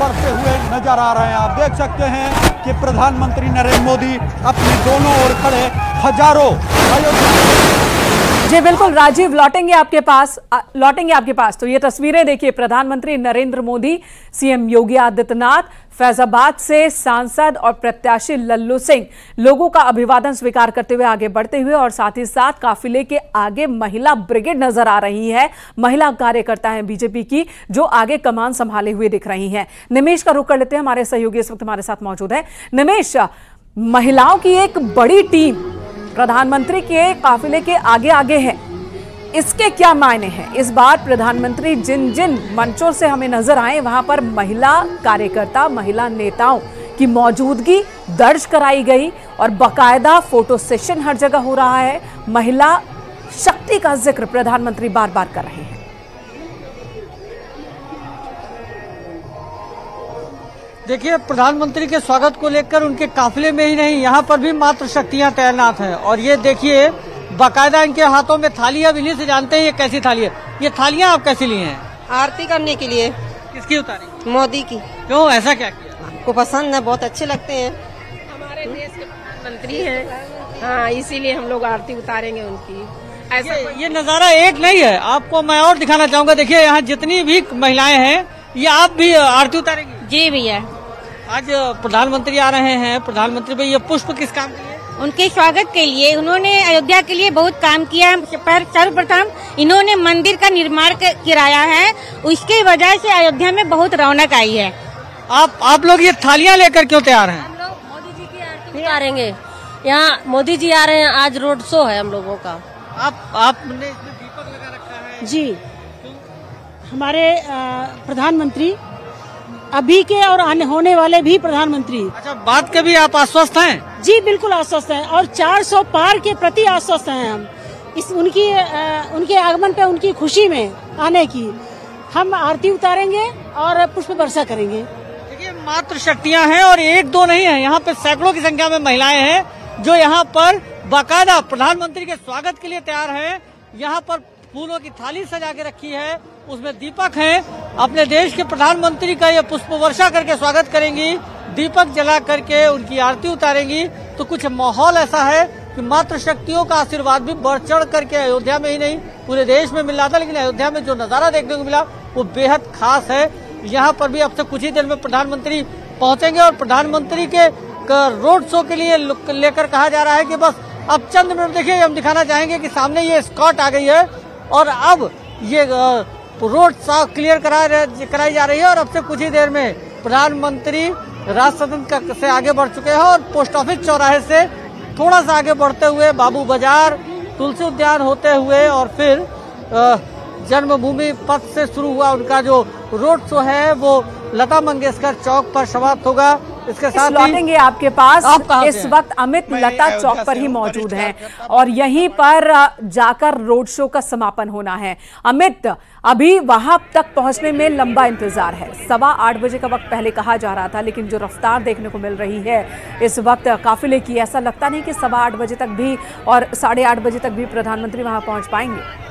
बढ़ते हुए नजर आ रहे हैं। आप देख सकते हैं कि प्रधानमंत्री नरेंद्र मोदी अपनी दोनों ओर खड़े हजारों जी बिल्कुल राजीव, लौटेंगे आपके पास। तो ये तस्वीरें देखिए, प्रधानमंत्री नरेंद्र मोदी, सीएम योगी आदित्यनाथ, फैजाबाद से सांसद और प्रत्याशी लल्लू सिंह लोगों का अभिवादन स्वीकार करते हुए आगे बढ़ते हुए, और साथ ही साथ काफिले के आगे महिला ब्रिगेड नजर आ रही है। महिला कार्यकर्ता है बीजेपी की जो आगे कमान संभाले हुए दिख रही हैं। निमेश का रुख कर लेते हैं, हमारे सहयोगी इस वक्त हमारे साथ मौजूद है। निमेश, महिलाओं की एक बड़ी टीम प्रधानमंत्री के काफिले के आगे आगे है, इसके क्या मायने हैं? इस बार प्रधानमंत्री जिन जिन मंचों से हमें नजर आए वहां पर महिला कार्यकर्ता, महिला नेताओं की मौजूदगी दर्ज कराई गई और बाकायदा फोटो सेशन हर जगह हो रहा है। महिला शक्ति का जिक्र प्रधानमंत्री बार बार कर रहे हैं। देखिए, प्रधानमंत्री के स्वागत को लेकर उनके काफिले में ही नहीं, यहाँ पर भी मात्र शक्तियां तैनात हैं। और ये देखिए, बाकायदा इनके हाथों में थाली है। इन्हीं से जानते हैं ये कैसी थाली है। ये थालियां आप कैसी ली हैं? आरती करने के लिए। किसकी उतारी? मोदी की। क्यों, ऐसा क्या किया? आपको पसंद है, बहुत अच्छे लगते हैं। हमारे देश के प्रधानमंत्री हैं, हाँ, इसीलिए हम लोग आरती उतारेंगे उनकी। ऐसा ये नजारा एक नहीं है, आपको मैं और दिखाना चाहूंगा। देखिए, यहाँ जितनी भी महिलाएं हैं, ये आप भी आरती उतारेंगी? जी भैया। आज प्रधानमंत्री आ रहे हैं। प्रधानमंत्री भाई, ये पुष्प किस काम के लिए? उनके स्वागत के लिए। उन्होंने अयोध्या के लिए बहुत काम किया। सर्वप्रथम इन्होंने मंदिर का निर्माण कराया है, उसकी वजह से अयोध्या में बहुत रौनक आई है। आप लोग ये थालियां लेकर क्यों तैयार हैं? हम लोग मोदी जी की आरती उतारेंगे। यहाँ मोदी जी आ रहे हैं, आज रोड शो है हम लोगों का। आपने इसमें दीपक लगा रखा है? जी, हमारे प्रधानमंत्री अभी के और होने वाले भी प्रधानमंत्री। अच्छा, बात के भी आप आश्वस्त हैं? जी बिल्कुल आश्वस्त हैं, और 400 पार के प्रति आश्वस्त हैं हम। उनके आगमन पे, उनकी खुशी में आने की हम आरती उतारेंगे और पुष्प वर्षा करेंगे। देखिए, मात्र शक्तियां हैं और एक दो नहीं है, यहाँ पे सैकड़ों की संख्या में महिलाएं हैं जो यहाँ पर बाकायदा प्रधानमंत्री के स्वागत के लिए तैयार हैं। यहाँ पर फूलों की थाली सजा के रखी है, उसमें दीपक हैं। अपने देश के प्रधानमंत्री का ये पुष्प वर्षा करके स्वागत करेंगी, दीपक जला करके उनकी आरती उतारेंगी। तो कुछ माहौल ऐसा है कि मात्र शक्तियों का आशीर्वाद भी बढ़ चढ़ करके अयोध्या में ही नहीं पूरे देश में मिल रहा था, लेकिन अयोध्या में जो नजारा देखने को मिला वो बेहद खास है। यहाँ पर भी अब से कुछ ही देर में प्रधानमंत्री पहुंचेंगे और प्रधानमंत्री के रोड शो के लिए लेकर कहा जा रहा है कि बस अब चंद मिनट देखिए, हम दिखाना चाहेंगे कि सामने ये स्कॉट आ गई है और अब ये रोड साफ क्लियर कराई जा रही है। और अब से कुछ ही देर में प्रधानमंत्री राष्ट्रपति सदन से आगे बढ़ चुके हैं और पोस्ट ऑफिस चौराहे से थोड़ा सा आगे बढ़ते हुए बाबू बाजार, तुलसी उद्यान होते हुए और फिर जन्मभूमि पथ से शुरू हुआ उनका जो रोड शो है वो लता मंगेशकर चौक पर समाप्त होगा। इसके साथ लौटेंगे आपके पास। इस वक्त अमित लता चौक पर ही मौजूद हैं और यहीं पर जाकर रोड शो का समापन होना है। अमित, अभी वहां तक पहुंचने में लंबा इंतजार है। 8:15 बजे का वक्त पहले कहा जा रहा था, लेकिन जो रफ्तार देखने को मिल रही है इस वक्त काफिले की, ऐसा लगता नहीं कि 8:15 बजे तक भी और 8:30 बजे तक भी प्रधानमंत्री वहां पहुंच पाएंगे।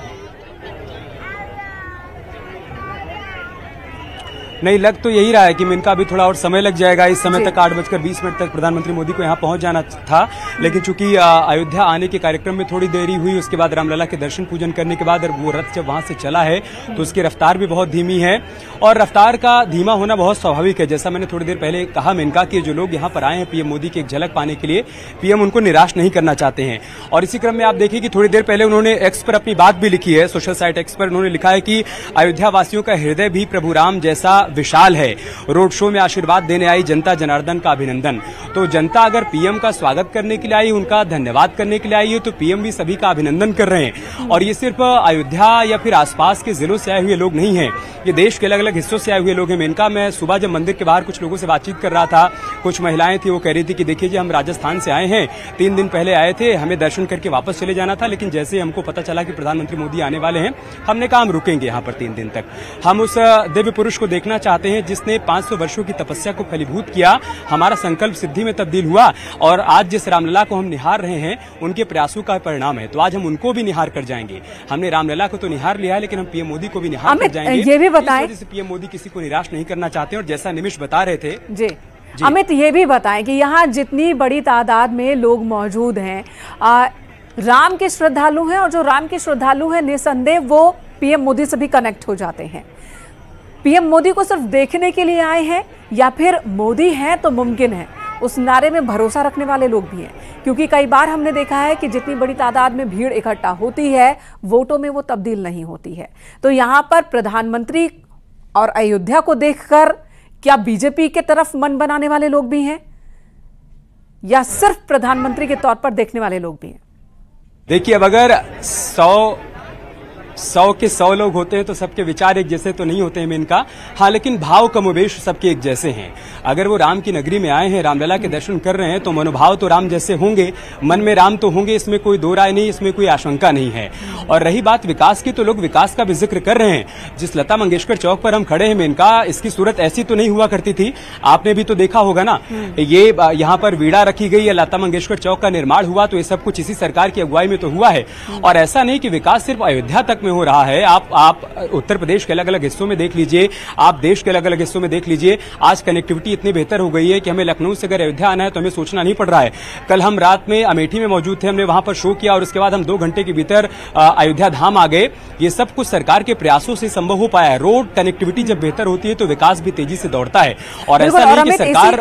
नहीं, लग तो यही रहा है कि इनका अभी थोड़ा और समय लग जाएगा। इस समय तक 8:20 तक प्रधानमंत्री मोदी को यहाँ पहुंच जाना था, लेकिन चूंकि अयोध्या आने के कार्यक्रम में थोड़ी देरी हुई, उसके बाद रामलला के दर्शन पूजन करने के बाद वो रथ जब वहां से चला है तो उसकी रफ्तार भी बहुत धीमी है। और रफ्तार का धीमा होना बहुत स्वाभाविक है। जैसा मैंने थोड़ी देर पहले कहा मेनका कि जो लोग यहाँ पर आए हैं पीएम मोदी की एक झलक पाने के लिए, पीएम उनको निराश नहीं करना चाहते हैं। और इसी क्रम में आप देखिए कि थोड़ी देर पहले उन्होंने एक्स पर अपनी बात भी लिखी है, सोशल साइट एक्स पर उन्होंने लिखा है कि अयोध्या वासियों का हृदय भी प्रभु राम जैसा विशाल है। रोड शो में आशीर्वाद देने आई जनता जनार्दन का अभिनंदन। तो जनता अगर पीएम का स्वागत करने के लिए आई, उनका धन्यवाद करने के लिए आई है, तो पीएम भी सभी का अभिनंदन कर रहे हैं। और ये सिर्फ अयोध्या या फिर आसपास के जिलों से आए हुए लोग नहीं हैं, ये देश के अलग अलग हिस्सों से आए हुए लोग हैं। मेनका, मैं सुबह जब मंदिर के बाहर कुछ लोगों से बातचीत कर रहा था, कुछ महिलाएं थी, वो कह रही थी कि देखिए जी, हम राजस्थान से आए हैं, 3 दिन पहले आए थे, हमें दर्शन करके वापस चले जाना था, लेकिन जैसे ही हमको पता चला कि प्रधानमंत्री मोदी आने वाले हैं, हमने कहा हम रुकेंगे यहाँ पर 3 दिन तक। हम उस दिव्य पुरुष को देखना चाहते हैं, जिसने 500 वर्षों की तपस्या को फलीभूत किया, हमारा संकल्प सिद्धि में तब्दील हुआ और आज जिस रामलला को हम निहार रहे हैं उनके प्रयासों का परिणाम है। तो आज हम उनको भी निहार कर जाएंगे। हमने रामलला को तो निहार लिया है, लेकिन हम पीएम मोदी को भी निहार कर जाएंगे। ये भी बताएं, इस वजह से पीएम मोदी किसी को निराश नहीं करना चाहते। और जैसा निमिष बता रहे थे जी अमित, ये भी बताएं कि यहाँ जितनी बड़ी तादाद में लोग मौजूद हैं, राम के श्रद्धालु हैं, और जो राम के श्रद्धालु हैं निसंदेह वो पीएम मोदी से भी कनेक्ट हो जाते हैं। पीएम मोदी को सिर्फ देखने के लिए आए हैं या फिर मोदी हैं तो मुमकिन है, उस नारे में भरोसा रखने वाले लोग भी हैं। क्योंकि कई बार हमने देखा है कि जितनी बड़ी तादाद में भीड़ इकट्ठा होती है, वोटों में वो तब्दील नहीं होती है। तो यहाँ पर प्रधानमंत्री और अयोध्या को देखकर क्या बीजेपी के तरफ मन बनाने वाले लोग भी हैं या सिर्फ प्रधानमंत्री के तौर पर देखने वाले लोग भी हैं? देखिए, अब अगर 100 के 100 लोग होते हैं तो सबके विचार एक जैसे तो नहीं होते हैं इनका। हाँ, लेकिन भाव कमोबेश सबके एक जैसे हैं। अगर वो राम की नगरी में आए हैं, रामलला के दर्शन कर रहे हैं, तो मनोभाव तो राम जैसे होंगे, मन में राम तो होंगे, इसमें कोई दो राय नहीं, इसमें कोई आशंका नहीं है। और रही बात विकास की, तो लोग विकास का भी जिक्र कर रहे हैं। जिस लता मंगेशकर चौक पर हम खड़े हैं इनका, इसकी सूरत ऐसी तो नहीं हुआ करती थी, आपने भी तो देखा होगा ना। ये यहाँ पर वीड़ा रखी गई है, लता मंगेशकर चौक का निर्माण हुआ, तो ये सब कुछ इसी सरकार की अगुवाई में तो हुआ है। और ऐसा नहीं कि विकास सिर्फ अयोध्या तक में हो रहा है। आप उत्तर प्रदेश के अलग अलग हिस्सों में देख लीजिए, आप देश के अलग अलग हिस्सों में देख लीजिए। आज कनेक्टिविटी इतनी बेहतर हो गई है कि हमें लखनऊ से अगर अयोध्या आना है तो हमें सोचना नहीं पड़ रहा है। कल हम रात में अमेठी में मौजूद थे, हमने वहां पर शो किया और उसके बाद हम 2 घंटे के भीतर अयोध्या धाम आ गए। ये सब कुछ सरकार के प्रयासों से संभव हो पाया है। रोड कनेक्टिविटी जब बेहतर होती है तो विकास भी तेजी से दौड़ता है। और ऐसा नहीं कि सरकार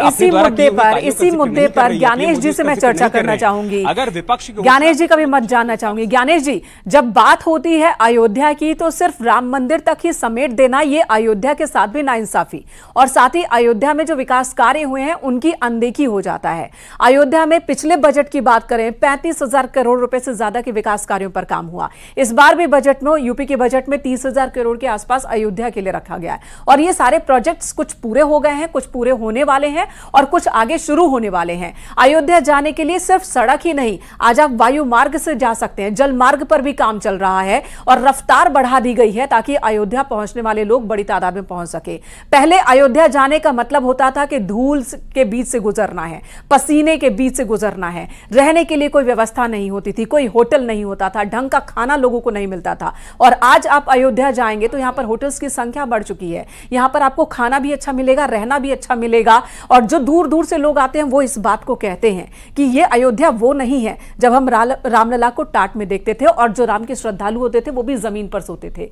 इसी मुद्दे पर ज्ञानेश जी से मैं चर्चा करना चाहूंगी। अगर विपक्ष, ज्ञानेश जी का भी मत जानना चाहूंगी। ज्ञानेश जी, जब बात होती है अयोध्या की तो सिर्फ राम मंदिर तक ही समेट देना, ये अयोध्या के साथ भी नाइंसाफी, और साथ ही अयोध्या में जो विकास कार्य हुए हैं उनकी अनदेखी हो जाता है। अयोध्या में पिछले बजट की बात करें, 35,000 करोड़ रुपए से ज्यादा के विकास कार्यों पर काम हुआ। इस बार भी बजट में, यूपी के बजट में 30,000 करोड़ के आसपास अयोध्या के लिए रखा गया है। और ये सारे प्रोजेक्ट्स कुछ पूरे हो गए हैं, कुछ पूरे होने वाले हैं और कुछ आगे शुरू होने वाले हैं। अयोध्या जाने के लिए सिर्फ सड़क ही नहीं, आज आप वायु मार्ग से जा सकते हैं, जल मार्ग पर भी काम चल रहा है और रफ्तार बढ़ा दी गई है ताकि अयोध्या पहुंचने वाले लोग बड़ी तादाद में पहुंच सके। पहले अयोध्या जाने का मतलब होता था कि धूल के बीच से गुजरना है, पसीने के बीच से गुजरना है, रहने के लिए कोई व्यवस्था नहीं होती थी, कोई होटल नहीं होता था, ढंग का खाना लोगों को नहीं मिलता था। और आज आप अयोध्या जाएंगे तो यहां पर होटल्स की संख्या बढ़ चुकी है, यहां पर आपको खाना भी अच्छा मिलेगा, रहना भी अच्छा मिलेगा। और जो दूर दूर से लोग आते हैं वो इस बात को कहते हैं कि ये अयोध्या वो नहीं है जब हम रामलला को टाट में देखते थे और जो राम के श्रद्धालु होते थे वो भी जमीन पर सोते थे।